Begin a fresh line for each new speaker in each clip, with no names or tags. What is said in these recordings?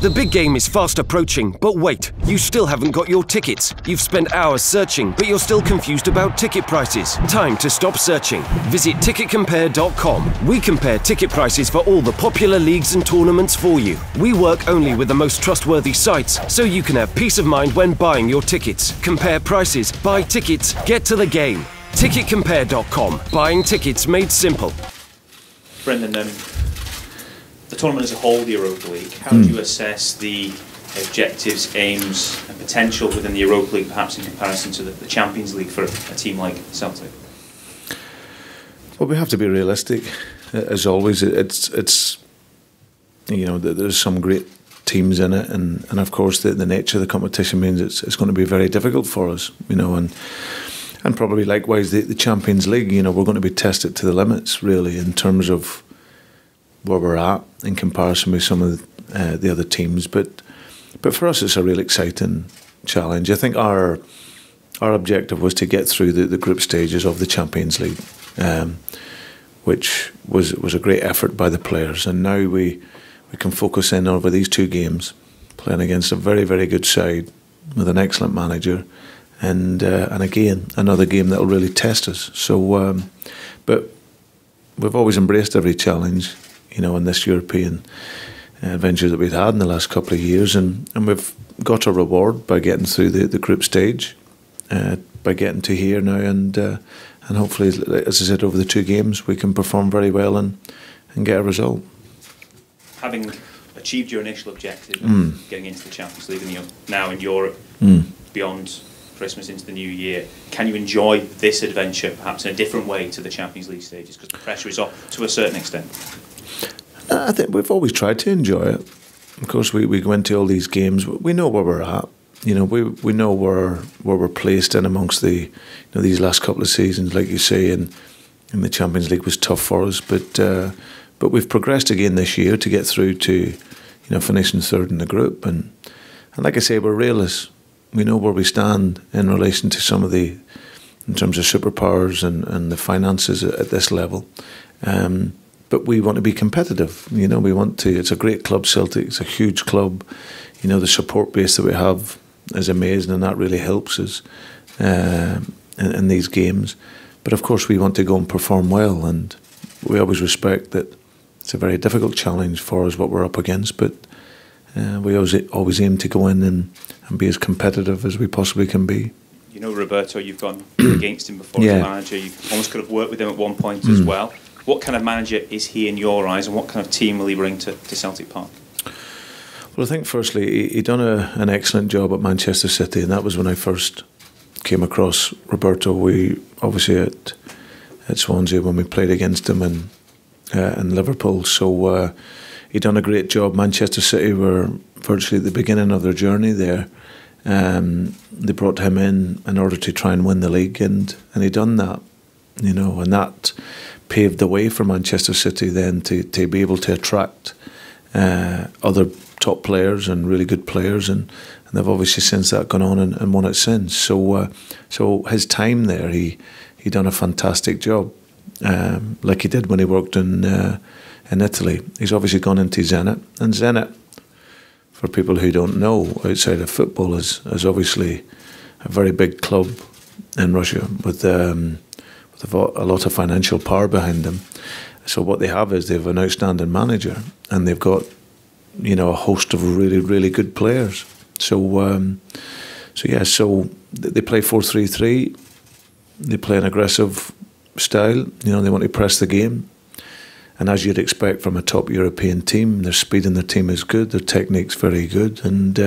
The big game is fast approaching, but wait, you still haven't got your tickets. You've spent hours searching, but you're still confused about ticket prices. Time to stop searching. Visit ticketcompare.com. We compare ticket prices for all the popular leagues and tournaments for you. We work only with the most trustworthy sites, so you can have peace of mind when buying your tickets. Compare prices, buy tickets, get to the game. Ticketcompare.com. Buying tickets made simple.
Brendan, the tournament as a whole, the Europa League, how would you assess the objectives, aims and potential within the Europa League, perhaps in comparison to the Champions League for a team like Celtic?
Well, we have to be realistic, as always. It's you know, there's some great teams in it, and of course the nature of the competition means it's going to be very difficult for us, you know, and probably likewise the Champions League, you know, we're going to be tested to the limits really in terms of where we're at in comparison with some of the other teams, but for us it's a really exciting challenge. I think our objective was to get through the group stages of the Champions League, which was a great effort by the players, and now we can focus in over these two games, playing against a very, very good side with an excellent manager, and again another game that will really test us. So, but we've always embraced every challenge, you know, in this European adventure that we've had in the last couple of years, and we've got a reward by getting through the group stage, by getting to here now, and hopefully, as I said, over the two games we can perform very well and get a result. Having
achieved your initial objective of getting into the Champions League, and you're now in Europe beyond Christmas into the new year, can you enjoy this adventure perhaps in a different way to the Champions League stages, because the pressure is off to a certain extent?
I think we've always tried to enjoy it. Of course, we go into all these games, we know where we're at. You know, we know where we're placed in amongst the, you know, these last couple of seasons, like you say, and the Champions League was tough for us, but we've progressed again this year to get through to, you know, finishing third in the group, and like I say, we're realists. We know where we stand in relation to some of the, in terms of superpowers and the finances at this level. But we want to be competitive. You know, we want to. It's a great club, Celtic. It's a huge club. You know, the support base that we have is amazing, and that really helps us in these games. But of course, we want to go and perform well, and we always respect that it's a very difficult challenge for us what we're up against. But we always aim to go in and be as competitive as we possibly can be.
You know, Roberto, you've gone against him before as a manager. You almost could have worked with him at one point as well. What kind of manager is he in your eyes, and what kind of team will he bring to Celtic Park?
Well, I think firstly he done an excellent job at Manchester City, and that was when I first came across Roberto. We obviously at Swansea when we played against him in Liverpool. So he done a great job. Manchester City were virtually at the beginning of their journey there. They brought him in order to try and win the league, and he done that, you know, and that paved the way for Manchester City then to be able to attract other top players and really good players, and they've obviously since that gone on and won it since. So his time there, he done a fantastic job, like he did when he worked in Italy. He's obviously gone into Zenit, and Zenit, for people who don't know outside of football, is obviously a very big club in Russia with a lot of financial power behind them. So what they have is they have an outstanding manager, and they've got, you know, a host of really, really good players. So they play 4-3-3. They play an aggressive style. You know, they want to press the game, and as you'd expect from a top European team, their speed in their team is good. Their technique's very good, and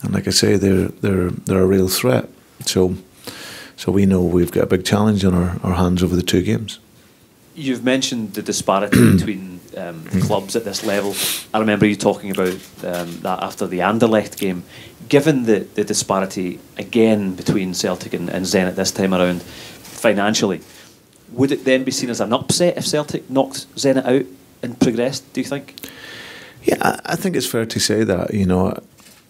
like I say, they're a real threat. So we know we've got a big challenge on our hands over the two games.
You've mentioned the disparity between clubs at this level. I remember you talking about that after the Anderlecht game. Given the disparity again between Celtic and Zenit this time around financially, would it then be seen as an upset if Celtic knocked Zenit out and progressed, do you think?
Yeah, I think it's fair to say that, you know,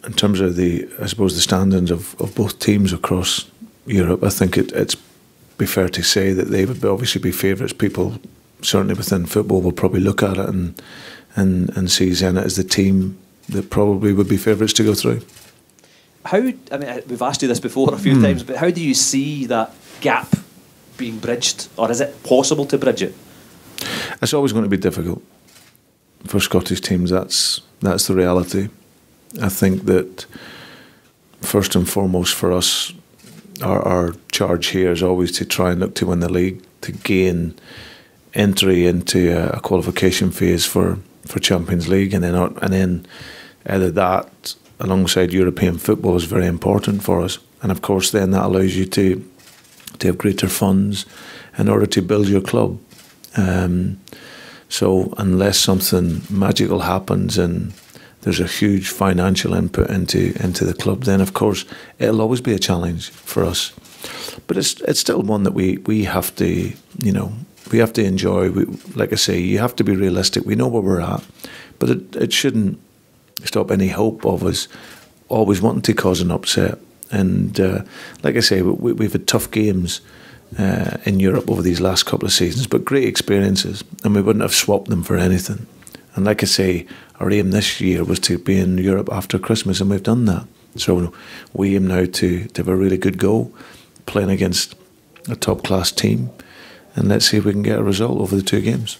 in terms of the standings of both teams across Europe, I think it's be fair to say that they would obviously be favourites. People certainly within football will probably look at it and see Zenit as the team, that probably would be favourites to go through.
How, I mean, we've asked you this before a few times, but how do you see that gap being bridged, or is it possible to bridge it?
It's always going to be difficult for Scottish teams. That's the reality. I think that first and foremost for us, our charge here is always to try and look to win the league, to gain entry into a qualification phase for Champions League, and then either that alongside European football is very important for us, and of course then that allows you to have greater funds in order to build your club. So unless something magical happens and there's a huge financial input into the club, then of course it'll always be a challenge for us. But it's still one that we have to, we have to enjoy. Like I say, you have to be realistic. We know where we're at, but it shouldn't stop any hope of us always wanting to cause an upset. And like I say, we've had tough games in Europe over these last couple of seasons, but great experiences, and we wouldn't have swapped them for anything. And like I say, our aim this year was to be in Europe after Christmas, and we've done that. So we aim now to have a really good go, playing against a top-class team, and let's see if we can get a result over the two games.